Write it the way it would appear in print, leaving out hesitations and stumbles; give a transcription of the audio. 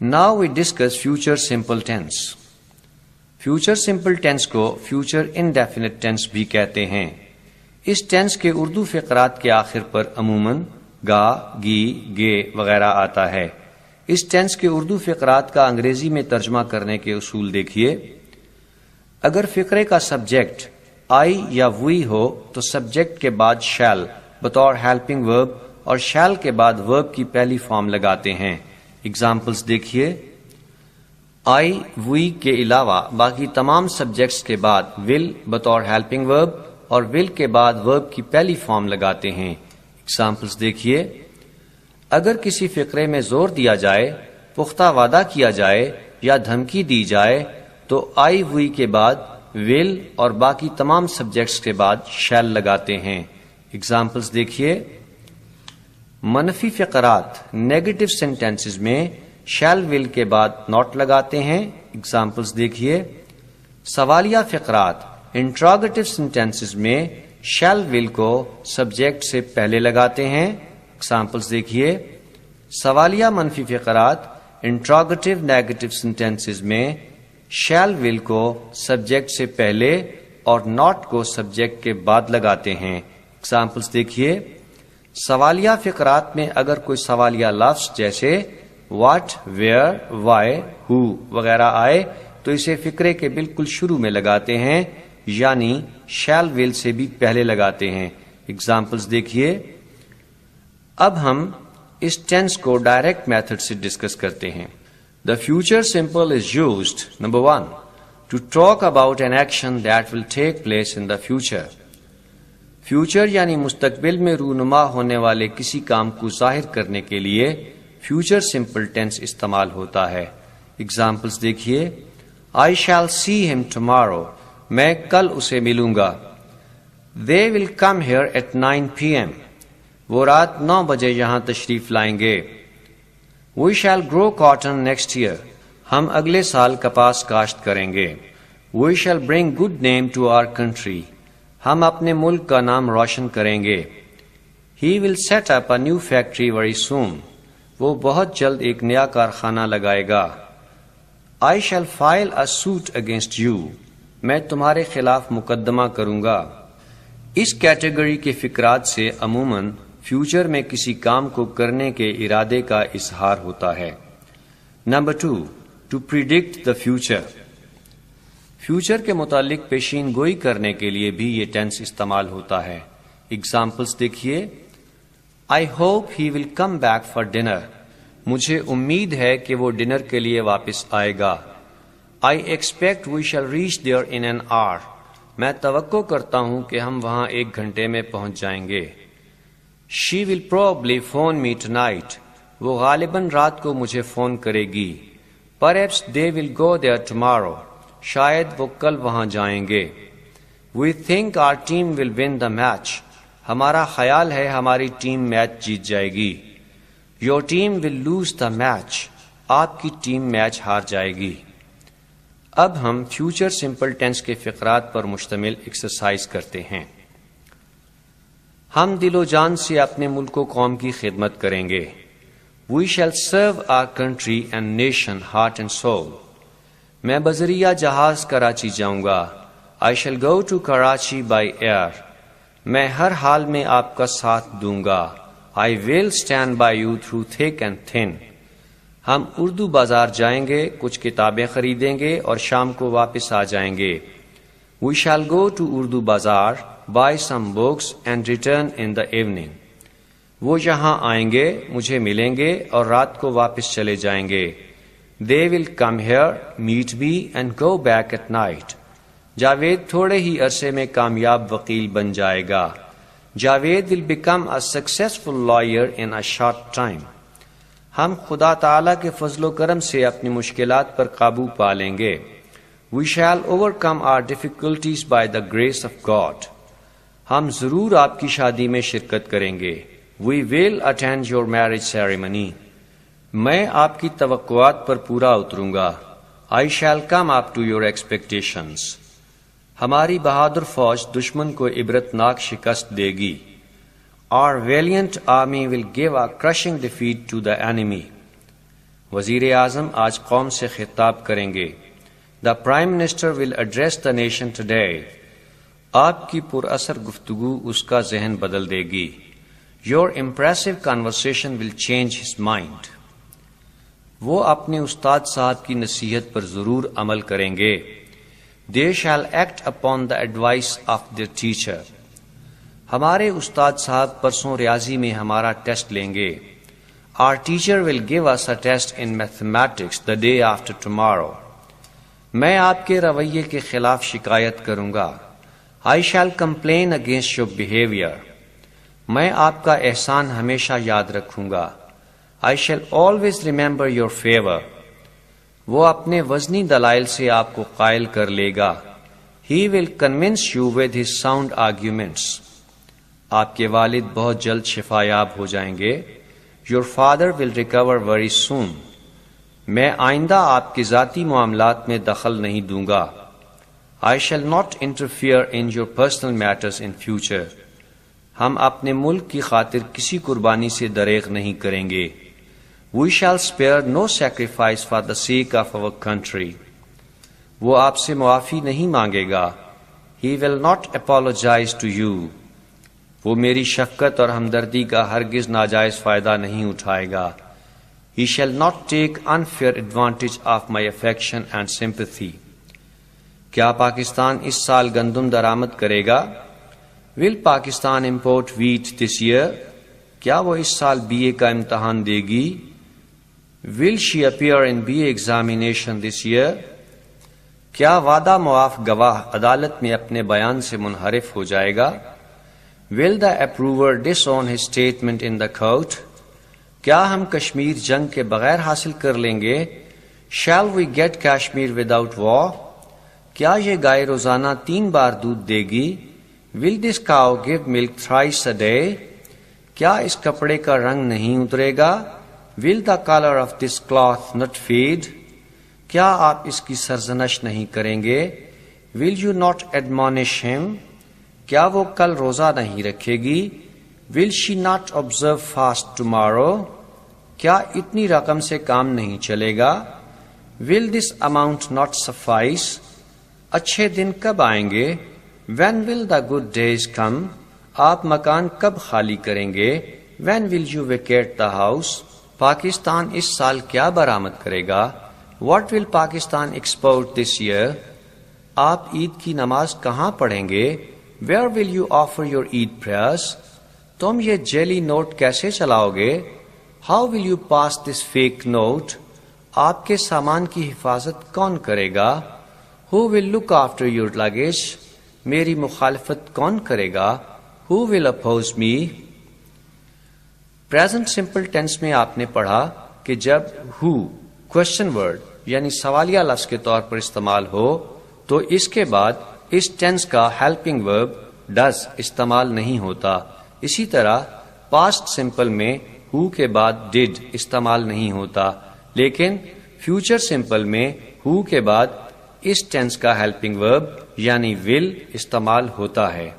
Now we discuss future simple tense. Future simple tense کو future indefinite tense بھی کہتے ہیں. اس ٹینس کے اردو فقرات کے آخر پر عموماً گا، گی، گے وغیرہ آتا ہے. اس ٹینس کے اردو فقرات کا انگریزی میں ترجمہ کرنے کے اصول دیکھیے. اگر فقرے کا سبجیکٹ آئی یا وی ہو تو سبجیکٹ کے بعد شیل بطور ہیلپنگ ورب اور شیل کے بعد ورب کی پہلی فارم لگاتے ہیں. اگزامپلس دیکھیے. آئی وی کے علاوہ باقی تمام سبجیکٹس کے بعد ول بطور ہیلپنگ ورب اور ول کے بعد ورب کی پہلی فارم لگاتے ہیں. اگزامپلس دیکھیے. اگر کسی فقرے میں زور دیا جائے، پختہ وعدہ کیا جائے یا دھمکی دی جائے تو آئی وی کے بعد ول اور باقی تمام سبجیکٹس کے بعد شیل لگاتے ہیں. اگزامپلس دیکھیے. منفی فقرات نیگیٹو سینٹینسز میں شیل ول کے بعد ناٹ لگاتے ہیں. اگزامپلس دیکھیے. سوالیہ فقرات انٹراگیٹو سینٹینسز میں شیل ول کو سبجیکٹ سے پہلے لگاتے ہیں. اگزامپلس دیکھیے. سوالیہ منفی فقرات انٹراگیٹو نیگیٹو سینٹینسز میں شیل ول کو سبجیکٹ سے پہلے اور ناٹ کو سبجیکٹ کے بعد لگاتے ہیں. اگزامپلس دیکھیے. سوالیہ فقرات میں اگر کوئی سوالیہ لفظ جیسے واٹ، ویئر، وائی، ہو وغیرہ آئے تو اسے فقرے کے بالکل شروع میں لگاتے ہیں، یعنی شیل ول سے بھی پہلے لگاتے ہیں. اگزامپلس دیکھیے. اب ہم اس ٹینس کو ڈائریکٹ میتھڈ سے ڈسکس کرتے ہیں. The future simple is used, number 1, to talk about an action that will take place in the future. Future یعنی مستقبل میں رونما ہونے والے کسی کام کو ظاہر کرنے کے لیے فیوچر سمپل ٹینس استعمال ہوتا ہے. اگزامپلس دیکھیے. I shall see him tomorrow. میں کل اسے ملوں گا. They will come here at 9 p.m. وہ رات 9 بجے یہاں تشریف لائیں گے. We shall grow cotton next year. ہم اگلے سال کپاس کاشت کریں گے. We shall bring good name to our country. ہم اپنے ملک کا نام روشن کریں گے. He will set up a new factory very soon. وہ بہت جلد ایک نیا کارخانہ لگائے گا. I shall file a suit against you. میں تمہارے خلاف مقدمہ کروں گا. اس کیٹیگری کے فقرات سے عموماً فیوچر میں کسی کام کو کرنے کے ارادے کا اظہار ہوتا ہے. Number 2, to predict the future. Future کے متعلق پیشین گوئی کرنے کے لیے بھی یہ ٹینس استعمال ہوتا ہے. اگزامپلس دیکھیے. I hope he will come back for dinner. مجھے امید ہے کہ وہ ڈنر کے لیے واپس آئے گا. I expect we shall reach there in an hour. میں توقع کرتا ہوں کہ ہم وہاں 1 گھنٹے میں پہنچ جائیں گے. She will probably phone me tonight. وہ غالباً رات کو مجھے فون کرے گی. Perhaps they will go there tomorrow. شاید وہ کل وہاں جائیں گے. We think our team will win the match. ہمارا خیال ہے ہماری ٹیم میچ جیت جائے گی. Your team will lose the match. آپ کی ٹیم میچ ہار جائے گی. اب ہم فیوچر سمپل ٹینس کے فقرات پر مشتمل ایکسرسائز کرتے ہیں. ہم دل و جان سے اپنے ملک و قوم کی خدمت کریں گے. We shall serve our country and nation heart and soul. میں بذریعہ جہاز کراچی جاؤں گا. I shall go to Karachi by air. میں ہر حال میں آپ کا ساتھ دوں گا. I will stand by you through thick and thin. ہم اردو بازار جائیں گے، کچھ کتابیں خریدیں گے اور شام کو واپس آ جائیں گے. We shall go to Urdu بازار, buy some books and return in the evening. وہ یہاں آئیں گے، مجھے ملیں گے اور رات کو واپس چلے جائیں گے. They will come here, meet me and go back at night. Javed تھوڑے ہی عرصے میں کامیاب وکیل بن جائے گا. Javed will become a successful lawyer in a short time. ہم خدا تعالیٰ کے فضل و کرم سے اپنی مشکلات پر قابو پا لیں گے. We shall overcome our difficulties by the grace of God. ہم ضرور آپ کی شادی میں شرکت کریں گے. We will attend your marriage ceremony. میں آپ کی توقعات پر پورا اتروں گا. I shall come up to your expectations. ہماری بہادر فوج دشمن کو عبرتناک شکست دے گی. Our valiant army will give a crushing defeat to the enemy. وزیر اعظم آج قوم سے خطاب کریں گے. The Prime Minister will address the nation today. آپ کی پر اثر گفتگو اس کا ذہن بدل دے گی. Your impressive conversation will change his mind. وہ اپنے استاد صاحب کی نصیحت پر ضرور عمل کریں گے. They shall act upon the advice of their teacher. ہمارے استاد صاحب پرسوں ریاضی میں ہمارا ٹیسٹ لیں گے. Our teacher will give us a test in mathematics the day after tomorrow. میں آپ کے رویے کے خلاف شکایت کروں گا. I shall complain against your behavior. میں آپ کا احسان ہمیشہ یاد رکھوں گا. I shall always remember your favor. وہ اپنے وزنی دلائل سے آپ کو قائل کر لے گا. He will convince you with his sound arguments. آپ کے والد بہت جلد شفا یاب ہو جائیں گے. Your father will recover very soon. میں آئندہ آپ کے ذاتی معاملات میں دخل نہیں دوں گا. I shall not interfere in your personal matters in future. ہم اپنے ملک کی خاطر کسی قربانی سے دریغ نہیں کریں گے. We shall spare no sacrifice for the sake of our country. وہ آپ سے معافی نہیں مانگے گا. He will not apologize to you. وہ میری شفقت اور ہمدردی کا ہرگز ناجائز فائدہ نہیں اٹھائے گا. He shall not take unfair advantage of my affection and sympathy. کیا پاکستان اس سال گندم درآمد کرے گا؟ Will Pakistan import wheat this year? کیا وہ اس سال BA کا امتحان دے گی؟ Will she appear in BA examination this year? کیا وعدہ معاف گواہ عدالت میں اپنے بیان سے منحرف ہو جائے گا؟ Will the approver disown his statement in the court? کیا ہم کشمیر جنگ کے بغیر حاصل کر لیں گے؟ Shall we get Kashmir without war? کیا یہ گائے روزانہ 3 بار دودھ دے گی؟ Will this cow give milk thrice a day? کیا اس کپڑے کا رنگ نہیں اترے گا؟ Will the color of this cloth not fade? کیا آپ اس کی سرزنش نہیں کریں گے؟ Will you not admonish him? کیا وہ کل روزہ نہیں رکھے گی؟ Will she not observe fast tomorrow? کیا اتنی رقم سے کام نہیں چلے گا؟ Will this amount not suffice? اچھے دن کب آئیں گے؟ When will the good days come? آپ مکان کب خالی کریں گے؟ When will you vacate the house? Pakistan اس سال کیا برآمد کرے گا؟ What will Pakistan export this year? آپ عید کی نماز کہاں پڑھیں گے؟ Where will you offer your Eid prayers? تم یہ جعلی نوٹ کیسے چلاؤ گے؟ How will you pass this fake note? آپ کے سامان کی حفاظت کون کرے گا؟ Who will look after your luggage? میری مخالفت کون کرے گا؟ Who will oppose me? Present simple tense میں آپ نے پڑھا کہ جب who question word یعنی سوالیہ لفظ کے طور پر استعمال ہو تو اس کے بعد اس ٹینس کا helping verb does استعمال نہیں ہوتا. اسی طرح past simple میں who کے بعد did استعمال نہیں ہوتا، لیکن future simple میں who کے بعد اس ٹینس کا helping verb یعنی will استعمال ہوتا ہے.